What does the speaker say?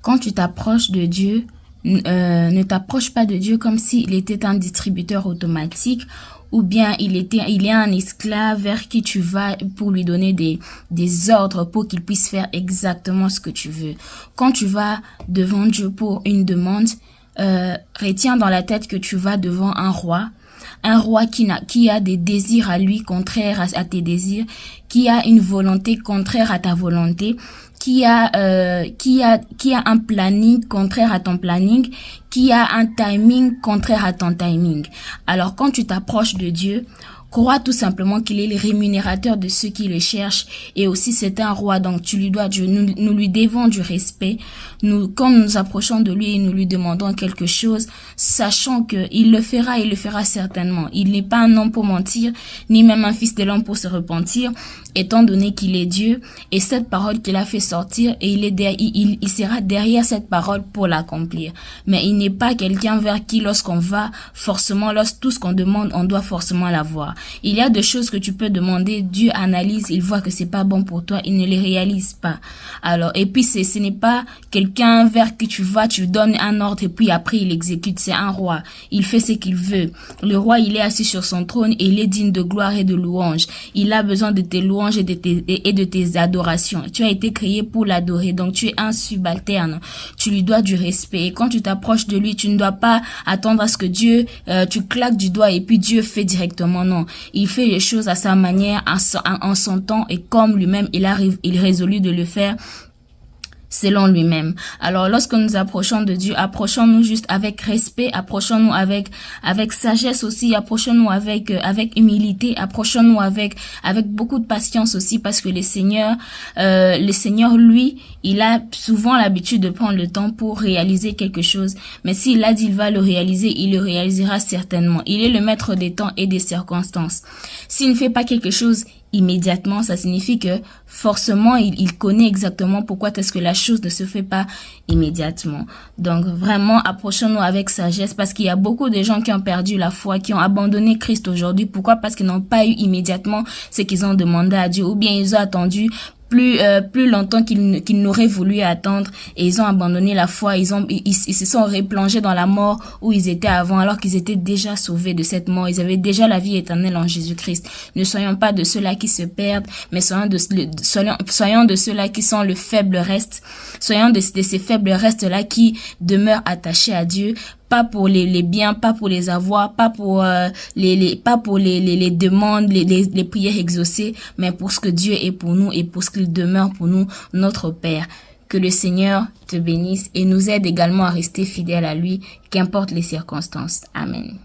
Quand tu t'approches de Dieu, ne t'approche pas de Dieu comme s'il était un distributeur automatique ou bien il est un esclave vers qui tu vas pour lui donner des ordres pour qu'il puisse faire exactement ce que tu veux. Quand tu vas devant Dieu pour une demande, retiens dans la tête que tu vas devant un roi qui a des désirs à lui contraires à tes désirs, qui a une volonté contraire à ta volonté, qui a un planning contraire à ton planning, qui a un timing contraire à ton timing. Alors quand tu t'approches de Dieu, crois tout simplement qu'il est le rémunérateur de ceux qui le cherchent et aussi c'est un roi, donc tu lui dois Dieu. Nous lui devons du respect. Quand nous nous approchons de lui et nous lui demandons quelque chose, sachant que il le fera certainement. Il n'est pas un homme pour mentir, ni même un fils de l'homme pour se repentir, étant donné qu'il est Dieu et cette parole qu'il a fait sortir et il sera derrière cette parole pour l'accomplir. Mais il n'est pas quelqu'un vers qui lorsqu'on va forcément, tout ce qu'on demande, on doit forcément l'avoir. Il y a des choses que tu peux demander, Dieu analyse, il voit que c'est pas bon pour toi, il ne les réalise pas. Alors, et puis ce n'est pas quelqu'un vers qui tu vas, tu donnes un ordre et puis après il exécute, c'est un roi. Il fait ce qu'il veut. Le roi, il est assis sur son trône et il est digne de gloire et de louange. Il a besoin de tes louanges et de tes adorations. Tu as été créé pour l'adorer, donc tu es un subalterne. Tu lui dois du respect et quand tu t'approches de lui, tu ne dois pas attendre à ce que Dieu, tu claques du doigt et puis Dieu fait directement, non. Il fait les choses à sa manière, en son temps et comme lui-même il résolut de le faire selon lui-même. Alors, lorsque nous approchons de Dieu, approchons-nous juste avec respect, approchons-nous avec sagesse aussi, approchons-nous avec humilité, approchons-nous avec beaucoup de patience aussi, parce que le Seigneur, lui, il a souvent l'habitude de prendre le temps pour réaliser quelque chose. Mais s'il a dit il va le réaliser, il le réalisera certainement. Il est le maître des temps et des circonstances. S'il ne fait pas quelque chose immédiatement, ça signifie que forcément il connaît exactement pourquoi est-ce que la chose ne se fait pas immédiatement. Donc vraiment approchons-nous avec sagesse, parce qu'il y a beaucoup de gens qui ont perdu la foi, qui ont abandonné Christ aujourd'hui. Pourquoi? Parce qu'ils n'ont pas eu immédiatement ce qu'ils ont demandé à Dieu, ou bien ils ont attendu plus longtemps qu'ils n'auraient voulu attendre et ils ont abandonné la foi, ils se sont replongés dans la mort où ils étaient avant, alors qu'ils étaient déjà sauvés de cette mort, ils avaient déjà la vie éternelle en Jésus-Christ. Ne soyons pas de ceux-là qui se perdent, mais soyons de ceux-là qui sont le faible reste, soyons de ces faibles restes-là qui demeurent attachés à Dieu, pas pour les biens, pas pour les avoirs, pas pour les demandes, les prières exaucées, mais pour ce que Dieu est pour nous et pour ce qu'il demeure pour nous, notre Père. Que le Seigneur te bénisse et nous aide également à rester fidèles à lui, qu'importe les circonstances. Amen.